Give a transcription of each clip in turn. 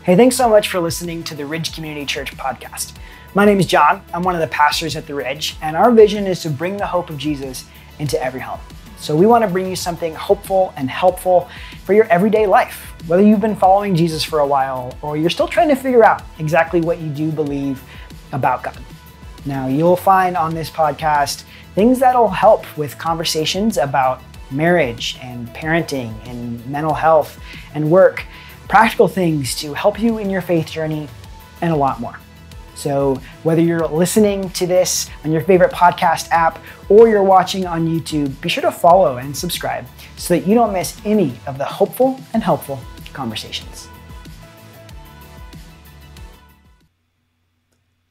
Hey, thanks so much for listening to the Ridge Community Church podcast. My name is John. I'm one of the pastors at the Ridge, and our vision is to bring the hope of Jesus into every home. So we want to bring you something hopeful and helpful for your everyday life, whether you've been following Jesus for a while or you're still trying to figure out exactly what you do believe about God. Now, you'll find on this podcast things that'll help with conversations about marriage and parenting and mental health and work, practical things to help you in your faith journey, and a lot more. So whether you're listening to this on your favorite podcast app or you're watching on YouTube, be sure to follow and subscribe so that you don't miss any of the hopeful and helpful conversations.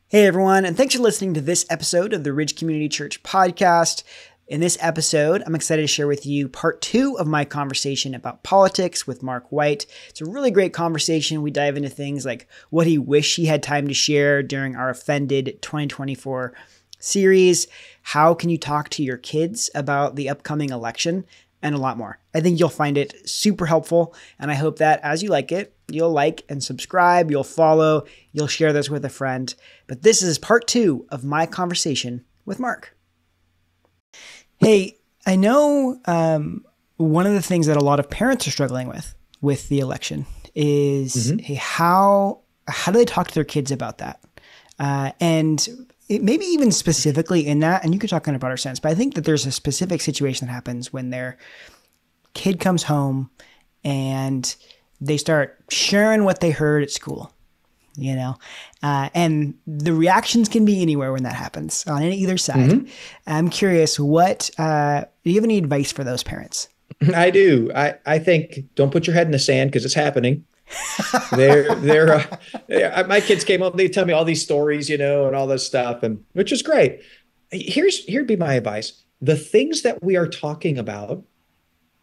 Hey everyone, and thanks for listening to this episode of the Ridge Community Church podcast. In this episode, I'm excited to share with you part 2 of my conversation about politics with Mark Weigt. It's a really great conversation. We dive into things like what he wished he had time to share during our Offended 2024 series, how can you talk to your kids about the upcoming election, and a lot more. I think you'll find it super helpful, and I hope that as you like it, you'll like and subscribe, you'll follow, you'll share this with a friend. But this is part 2 of my conversation with Mark. Hey, I know one of the things that a lot of parents are struggling with the election is, hey, how do they talk to their kids about that? And maybe even specifically in that, and you could talk in a broader sense, but I think that there's a specific situation that happens when their kid comes home and they start sharing what they heard at school. And the reactions can be anywhere when that happens on either side. I'm curious, do you have any advice for those parents? I do. I think don't put your head in the sand because it's happening. My kids came home, they tell me all these stories, and all this stuff, and which is great. Here'd be my advice. The things that we are talking about,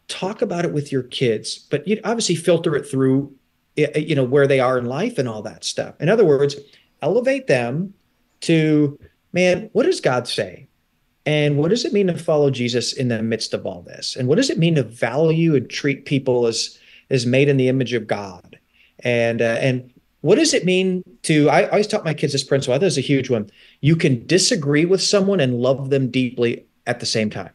talk about it with your kids, but you obviously filter it through where they are in life and all that stuff. In other words, elevate them to, man, what does God say? And what does it mean to follow Jesus in the midst of all this? And what does it mean to value and treat people as made in the image of God? And what does it mean to, I always taught my kids this principle. I thought it's a huge one. You can disagree with someone and love them deeply at the same time,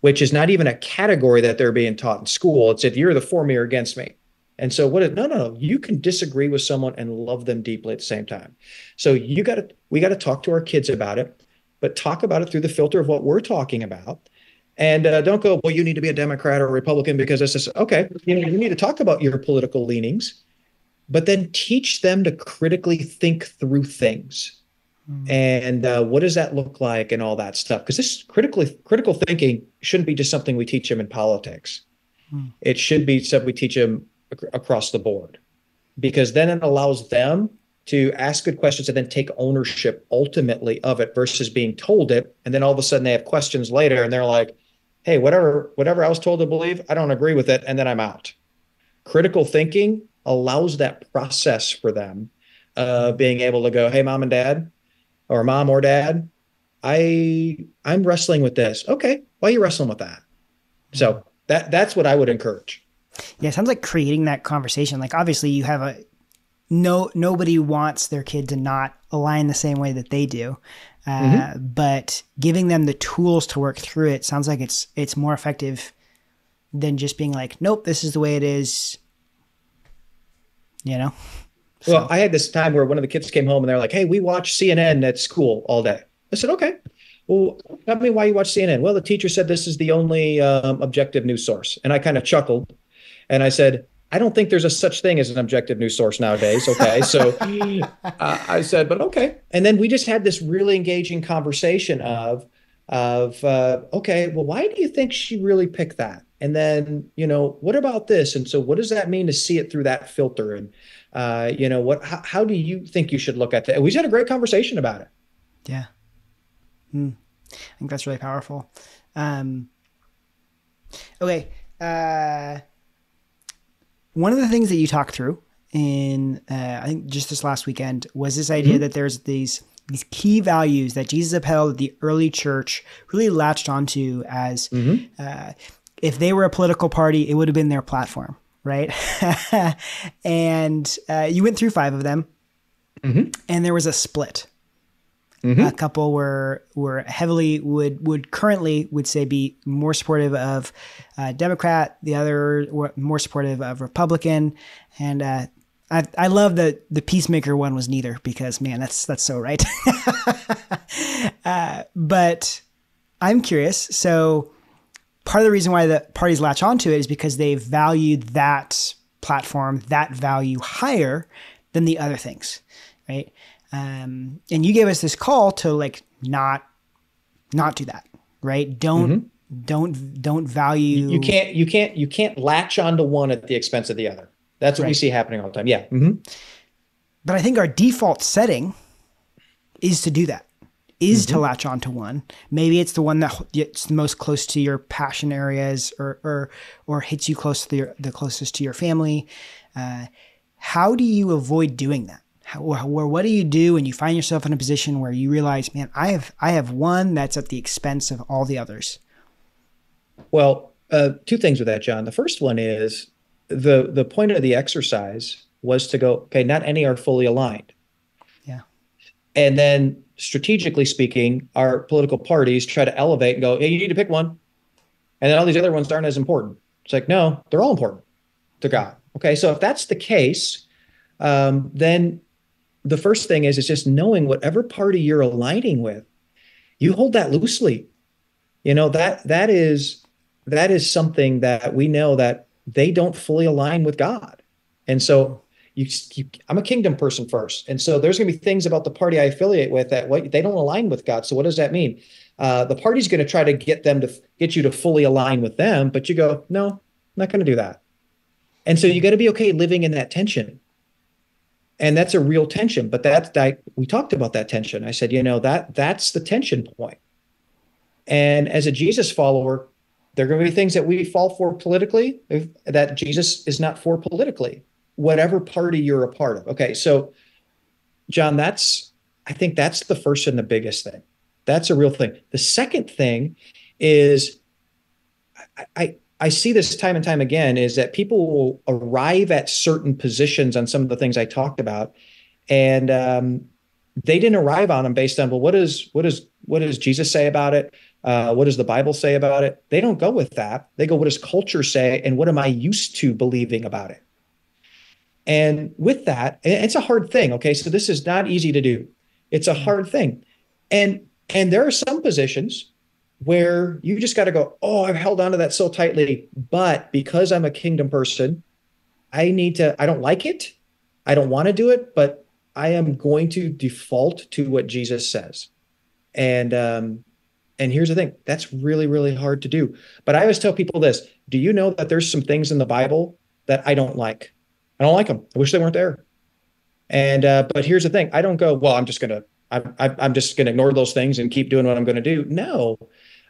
which is not even a category that they're being taught in school. It's if you're for me or against me. And so no, you can disagree with someone and love them deeply at the same time. So we got to talk to our kids about it, but talk about it through the filter of what we're talking about. And don't go, well, you need to be a Democrat or a Republican because this is okay. You need to talk about your political leanings, but then teach them to critically think through things. And what does that look like and all that stuff? Because this critical thinking shouldn't be just something we teach them in politics. It should be something we teach them across the board, because then it allows them to ask good questions and then take ownership ultimately of it versus being told it. And then all of a sudden they have questions later and they're like, hey, whatever I was told to believe, I don't agree with it. And then I'm out. Critical thinking allows that process for them, being able to go, hey, mom and dad, or mom or dad, I'm wrestling with this. Okay. Why are you wrestling with that? So that's what I would encourage. Yeah, it sounds like creating that conversation. Like obviously you have nobody wants their kid to not align the same way that they do. But giving them the tools to work through it sounds like it's more effective than just being like, nope, this is the way it is, So. Well, I had this time where one of the kids came home and they're like, hey, we watch CNN at school all day. I said, okay. Well, tell me why you watch CNN. Well, the teacher said this is the only objective news source. And I kind of chuckled. And I said, I don't think there's a such thing as an objective news source nowadays. Okay. So I said, but okay. And then we just had this really engaging conversation of okay, well, why do you think she really picked that? And then, what about this? And so what does that mean to see it through that filter? And, how do you think you should look at that? And we just had a great conversation about it. Yeah. I think that's really powerful. Okay. One of the things that you talked through in, I think just this last weekend, was this idea that there's these key values that Jesus upheld that the early church really latched onto as, if they were a political party, it would have been their platform, right? And you went through 5 of them, and there was a split. A couple were heavily currently say be more supportive of Democrat. The other were more supportive of Republican. And I love that the peacemaker one was neither, because man, that's so right. But I'm curious. So part of the reason why the parties latch onto it is because they valued that platform, that value higher than the other things, right? And you gave us this call to like not do that, right? Don't value. You can't latch onto one at the expense of the other. That's what we see happening all the time. Yeah. But I think our default setting is to do that, is to latch onto one. Maybe it's the one that it's the most close to your passion areas, or hits you close to the closest to your family. How do you avoid doing that? What do you do when you find yourself in a position where you realize, man, I have one that's at the expense of all the others? Well, 2 things with that, John. The first one is the point of the exercise was to go, okay, not any are fully aligned. Yeah. And then strategically speaking, our political parties try to elevate and go, hey, you need to pick one. And then all these other ones aren't as important. It's like, no, they're all important to God. Okay. So if that's the case, then the first thing is just knowing whatever party you're aligning with, you hold that loosely. That is something that we know that they don't fully align with God. And so I'm a kingdom person first. And so there's going to be things about the party I affiliate with that they don't align with God. So what does that mean? The party's going to try to get you to fully align with them, but you go, no, I'm not going to do that. And so you got to be okay living in that tension. And that's a real tension, but we talked about that tension. I said, that's the tension point. And as a Jesus follower, there are going to be things that we fall for politically that Jesus is not for politically, whatever party you're a part of. Okay. So John, I think that's the first and the biggest thing. That's a real thing. The second thing is I see this time and time again, is that people will arrive at certain positions on some of the things I talked about, and they didn't arrive on them based on, well, what does Jesus say about it? What does the Bible say about it? They don't go with that. They go, what does culture say? And what am I used to believing about it? And with that, it's a hard thing. Okay. So this is not easy to do. It's a hard thing. And there are some positions where you just got to go, oh, I've held on to that so tightly, but because I'm a kingdom person, I don't like it. I don't want to do it, but I am going to default to what Jesus says. And here's the thing, that's really, really hard to do. But I always tell people this, do you know that there's some things in the Bible that I don't like? I don't like them. I wish they weren't there. And, but here's the thing, I don't go, well, I'm just going to ignore those things and keep doing what I'm going to do. No,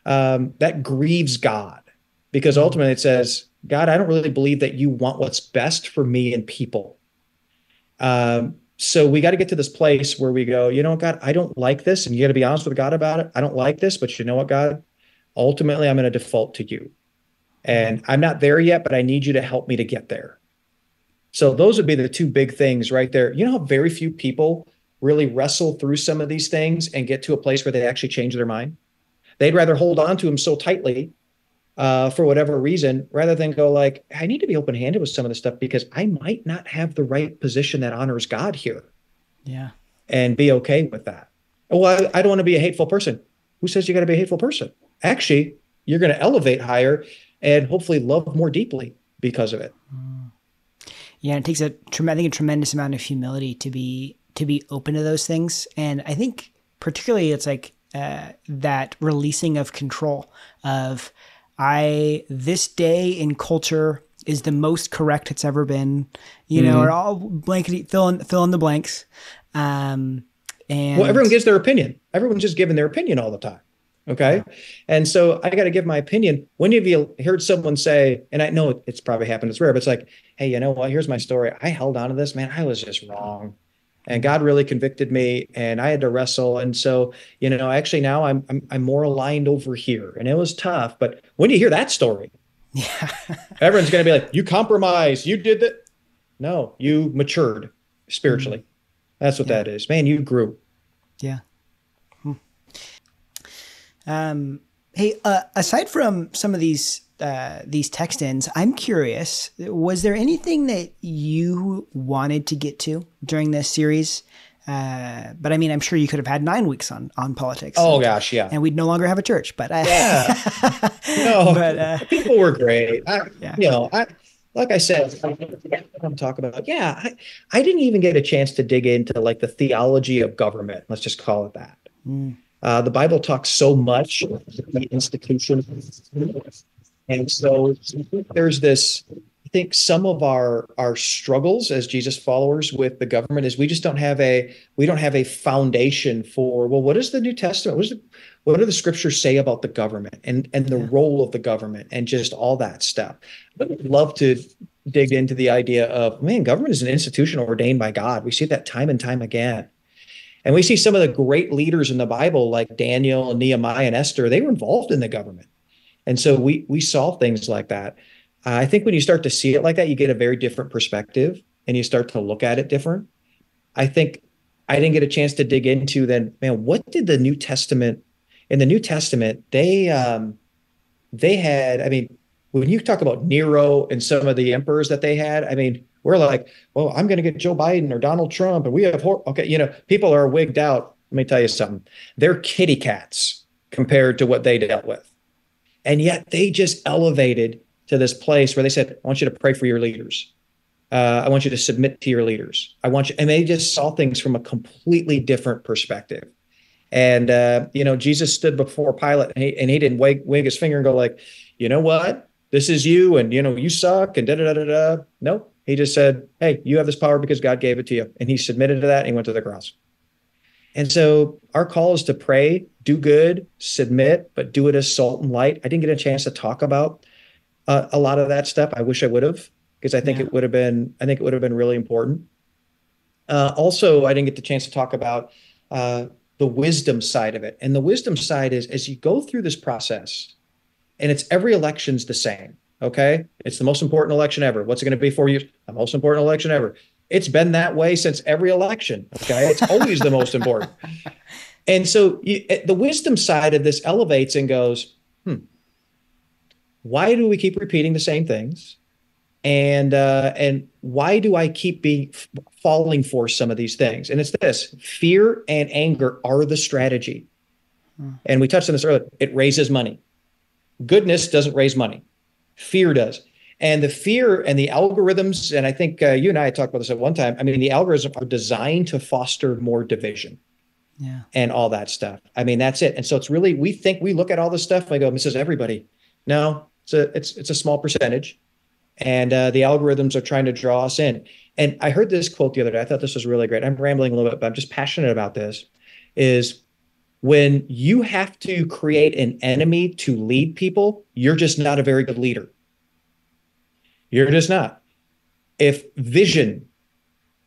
that grieves God, because ultimately it says, God, I don't really believe that you want what's best for me and people. So we got to get to this place where we go, God, I don't like this. And you got to be honest with God about it. I don't like this, but you know what, God, ultimately I'm going to default to you. And I'm not there yet, but I need you to help me to get there. So those would be the 2 big things right there. You know how very few people really wrestle through some of these things and get to a place where they actually change their mind? They'd rather hold on to them so tightly for whatever reason, rather than go like, I need to be open-handed with some of this stuff because I might not have the right position that honors God here. Yeah. And be okay with that. Well, I don't want to be a hateful person. Who says you got to be a hateful person? Actually, you're going to elevate higher and hopefully love more deeply because of it. Yeah. It takes a tremendous amount of humility to be open to those things. And I think particularly it's like that releasing of control of this day in culture is the most correct it's ever been, or all blankety fill in the blanks. And everyone gives their opinion. Everyone's just giving their opinion all the time. Okay. Yeah. And so I got to give my opinion. When have you heard someone say, and I know it's probably happened, it's rare, but it's like, hey, you know what? Here's my story. I held on to this, man. I was just wrong. And God really convicted me and I had to wrestle. And so, actually now I'm more aligned over here, and it was tough. But when you hear that story, Yeah. Everyone's going to be like, you compromised, you did that. No, you matured Mm, spiritually. That's what yeah. that is. Man, you grew. Yeah. Um, hey, aside from some of these text ins, I'm curious. Was there anything that you wanted to get to during this series? But I mean, I'm sure you could have had 9 weeks on politics, Oh gosh, yeah. and we'd no longer have a church. But Yeah. No, but people were great. yeah, You know, like I said, I'm talking about, yeah, I didn't even get a chance to dig into like the theology of government. Let's just call it that. mm, The Bible talks so much the institution, and so there's this. I think some of our struggles as Jesus followers with the government is we don't have a foundation for, well, what is the New Testament? What do the scriptures say about the government and the yeah, role of the government and just all that stuff. I would love to dig into the idea of, man, government is an institution ordained by God. We see that time and time again. And we see some of the great leaders in the Bible, like Daniel and Nehemiah and Esther, they were involved in the government. And so we saw things like that. I think when you start to see it like that, you get a very different perspective and you start to look at it different. I think I didn't get a chance to dig into then, man, what did the New Testament, in the New Testament, they had, I mean, when you talk about Nero and some of the emperors that they had, I mean, we're like, well, I'm going to get Joe Biden or Donald Trump, and we have, okay, you know, people are wigged out. Let me tell you something. They're kitty cats compared to what they dealt with. And yet they just elevated to this place where they said, I want you to pray for your leaders. I want you to submit to your leaders. I want you, and they just saw things from a completely different perspective. And you know, Jesus stood before Pilate, and he didn't wag his finger and go like, you know what, this is you, and you know you suck, and da da da da da. No, he just said, hey, you have this power because God gave it to you, and he submitted to that, and he went to the cross. And so our call is to pray, do good, submit, but do it as salt and light. I didn't get a chance to talk about a lot of that stuff. I wish I would have, because yeah, I think it would have been really important. Also, I didn't get the chance to talk about the wisdom side of it. And the wisdom side is as you go through this process, and it's every election's the same. Okay. It's the most important election ever. What's it going to be for you? The most important election ever. It's been that way since every election. Okay. It's always the most important. And so the wisdom side of this elevates and goes, why do we keep repeating the same things? And why do I keep falling for some of these things? And it's this: fear and anger are the strategy. And we touched on this earlier. It raises money. Goodness doesn't raise money. Fear does. And the fear and the algorithms, and I think you and I talked about this at one time. I mean, the algorithms are designed to foster more division yeah, and all that stuff. I mean, that's it. And so it's really, we look at all this stuff and we go, this is everybody. No, it's a small percentage. And the algorithms are trying to draw us in. And I heard this quote the other day. I thought this was really great. I'm rambling a little bit, but I'm just passionate about this. Is when you have to create an enemy to lead people, you're just not a very good leader. You're just not. If vision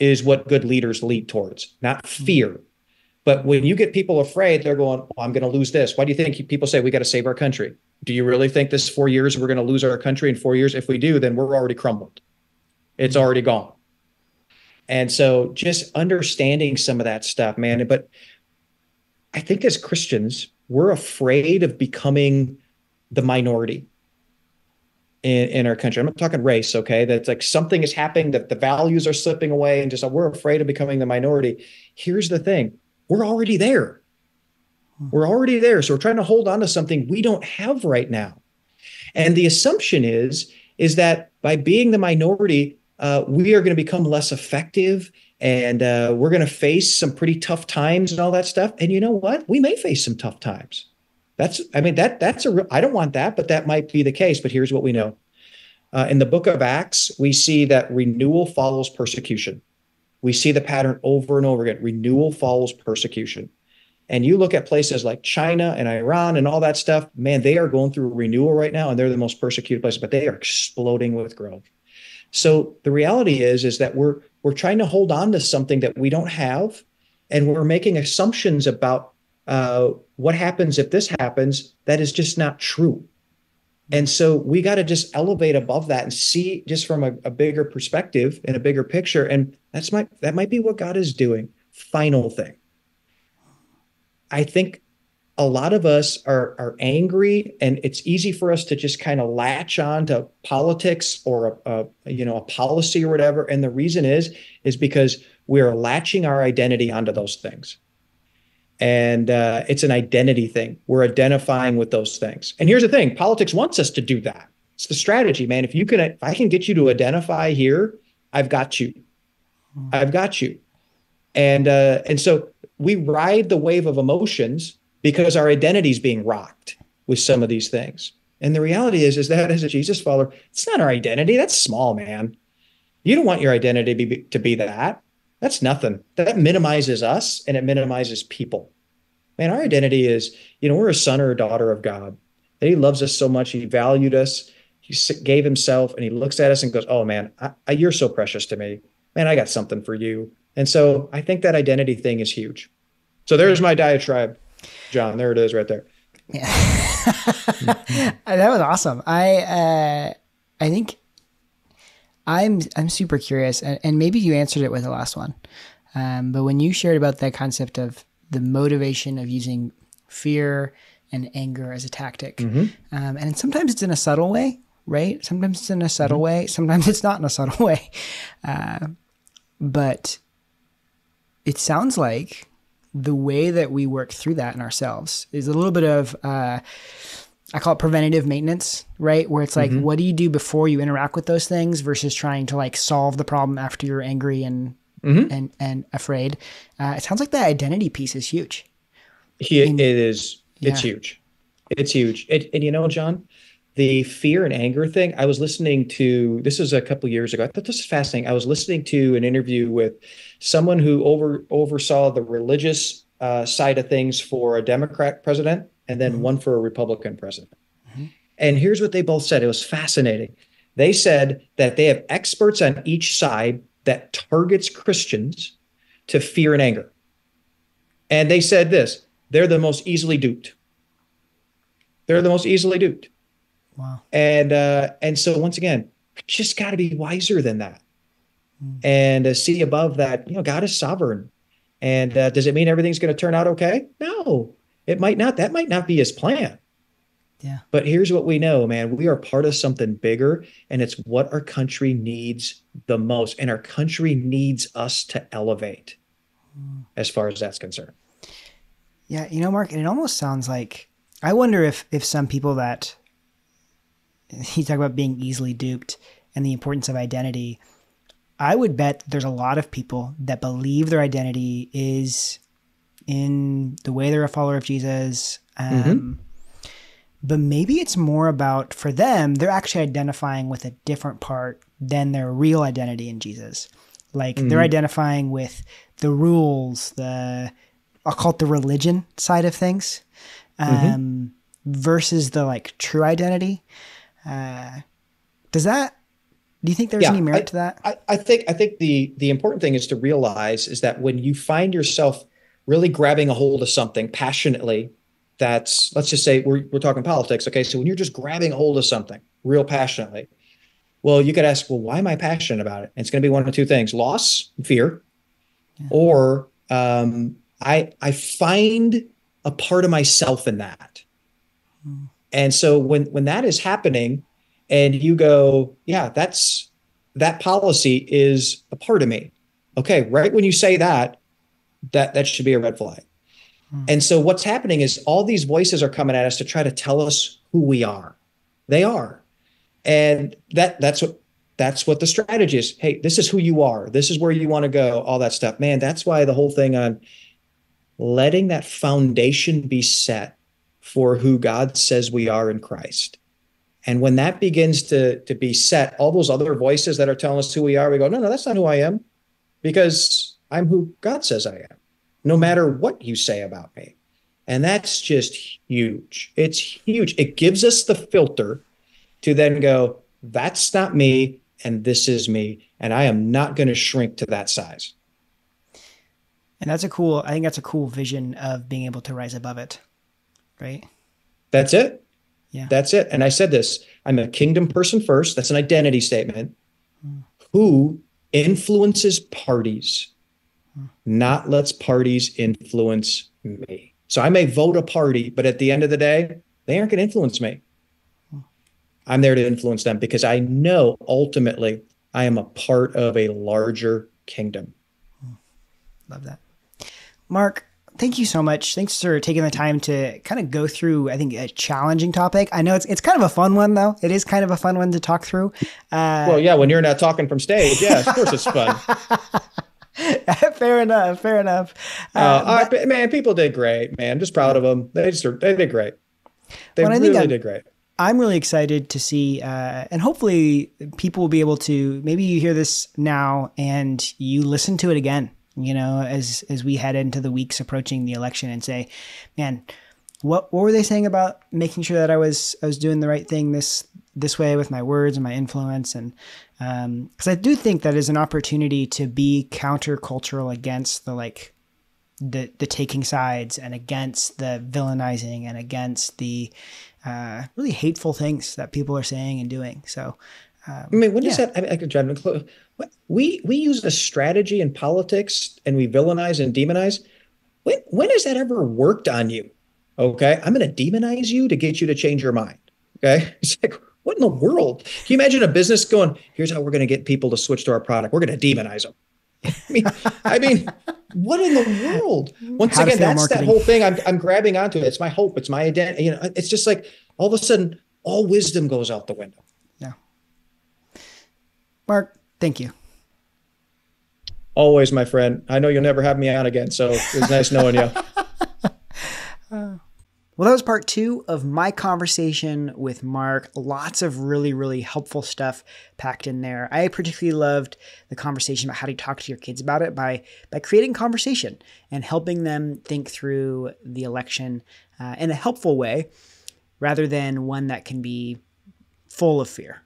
is what good leaders lead towards, not fear. But when you get people afraid, they're going, oh, I'm going to lose this. Why do you think people say we got to save our country? Do you really think this 4 years we're going to lose our country in 4 years? If we do, then we're already crumbled. It's already gone. And so just understanding some of that stuff, man. But I think as Christians, we're afraid of becoming the minority in our country. I'm not talking race, okay? That's like something is happening, that the values are slipping away, and just we're afraid of becoming the minority. Here's the thing: we're already there. We're already there. So we're trying to hold on to something we don't have right now. And the assumption is that by being the minority, we are going to become less effective, and we're going to face some pretty tough times and all that stuff. And you know what? We may face some tough times. That's a real, I don't want that, but that might be the case. But here's what we know. In the book of Acts, we see that renewal follows persecution. We see the pattern over and over again. Renewal follows persecution. And you look at places like China and Iran and all that stuff, man, they are going through renewal right now, and they're the most persecuted places, but they are exploding with growth. So the reality is that we're trying to hold on to something that we don't have, and we're making assumptions about what happens if this happens that is just not true. And so we got to just elevate above that and see just from a bigger perspective and a bigger picture. And that might be what God is doing. Final thing. I think a lot of us are angry, and it's easy for us to just kind of latch on to politics or a policy or whatever. And the reason is because we're latching our identity onto those things. And it's an identity thing. We're identifying with those things. And here's the thing: politics wants us to do that. It's the strategy, man. If I can get you to identify here, I've got you. I've got you. And so we ride the wave of emotions because our identity is being rocked with some of these things. And the reality is that as a Jesus follower, it's not our identity. That's small, man. You don't want your identity to be that. That's nothing. That minimizes us and it minimizes people. Man, our identity is, we're a son or a daughter of God. That he loves us so much. He valued us. He gave himself, and he looks at us and goes, oh man, you're so precious to me. Man, I got something for you. And so I think that identity thing is huge. So there's my diatribe, John. There it is right there. Yeah. That was awesome. I think I'm super curious, and maybe you answered it with the last one. But when you shared about that concept of the motivation of using fear and anger as a tactic, and sometimes it's in a subtle way, right? Sometimes it's in a subtle way. Sometimes it's not in a subtle way. But it sounds like the way that we work through that in ourselves is a little bit of, I call it preventative maintenance, right? Where it's like, what do you do before you interact with those things versus trying to like solve the problem after you're angry and afraid. It sounds like the identity piece is huge. It is. It's huge. It's huge. And John, the fear and anger thing, I was listening to, this was a couple of years ago. I thought this was fascinating. I was listening to an interview with someone who oversaw the religious side of things for a Democrat president and then one for a Republican president. And here's what they both said. It was fascinating. They said that they have experts on each side that targets Christians to fear and anger. And they said this: they're the most easily duped. They're the most easily duped. Wow. And so once again, just got to be wiser than that, and see above that. God is sovereign, and does it mean everything's going to turn out okay? No, it might not. That might not be his plan. Yeah. But here's what we know, man. We are part of something bigger, and it's what our country needs the most. And our country needs us to elevate as far as that's concerned. Yeah. Mark, and it almost sounds like, I wonder if some people that you talk about being easily duped and the importance of identity, I would bet there's a lot of people that believe their identity is in the way they're a follower of Jesus. But maybe it's more about, for them, they're actually identifying with a different part than their real identity in Jesus. Like they're identifying with the rules, I'll call it the religion side of things, versus the like true identity. Do you think there's any merit to that? I think the important thing is to realize is that when you find yourself really grabbing a hold of something passionately, let's just say we're talking politics. Okay. So when you're just grabbing a hold of something real passionately, well, you could ask, well, why am I passionate about it? And it's going to be one of two things: loss, fear, or I find a part of myself in that. And so when that is happening and you go, yeah, that policy is a part of me. Okay. Right. When you say that should be a red flag. And so what's happening is all these voices are coming at us to try to tell us who we are. They are. And that's what the strategy is. Hey, this is who you are. This is where you want to go, all that stuff. Man, that's why the whole thing on letting that foundation be set for who God says we are in Christ. And when that begins to be set, all those other voices that are telling us who we are, we go, no, that's not who I am, because I'm who God says I am, no matter what you say about me. And that's just huge. It's huge. It gives us the filter to then go, that's not me, and this is me. And I am not going to shrink to that size. And I think that's a cool vision of being able to rise above it. Right? That's it. Yeah. That's it. And I said this, I'm a kingdom person first. That's an identity statement. Who influences parties, not lets parties influence me. So I may vote a party, but at the end of the day, they aren't going to influence me. I'm there to influence them because I know ultimately I am a part of a larger kingdom. Love that. Mark, thank you so much. Thanks for taking the time to kind of go through, I think, a challenging topic. I know it's kind of a fun one, though. It is kind of a fun one to talk through. Well, yeah, when you're not talking from stage, yeah, of course it's fun. Fair enough. Fair enough. Man, people did great, man. I'm just proud of them. They did great. They really did great. I'm really excited to see, and hopefully people will be able to, maybe you hear this now and you listen to it again, you know, as we head into the weeks approaching the election and say, man, what were they saying about making sure that I was doing the right thing this way with my words and my influence? And because I do think that is an opportunity to be countercultural against the taking sides and against the villainizing and against the really hateful things that people are saying and doing. So, I mean, when does that? I could try to. We use a strategy in politics and we villainize and demonize. When has that ever worked on you? Okay, I'm going to demonize you to get you to change your mind. Okay, it's like, what in the world? Can you imagine a business going, here's how we're going to get people to switch to our product. We're going to demonize them. I mean, what in the world? Once again, that's marketing. That whole thing. I'm grabbing onto it. It's my hope. It's my identity. You know, it's just like all of a sudden, all wisdom goes out the window. Yeah. Mark, thank you. Always, my friend. I know you'll never have me on again, so it was nice knowing you. Well, that was part 2 of my conversation with Mark. Lots of really, really helpful stuff packed in there. I particularly loved the conversation about how to talk to your kids about it by creating conversation and helping them think through the election in a helpful way rather than one that can be full of fear.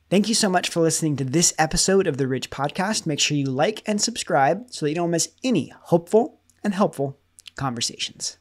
Thank you so much for listening to this episode of the Ridge Podcast. Make sure you like and subscribe so that you don't miss any hopeful and helpful conversations.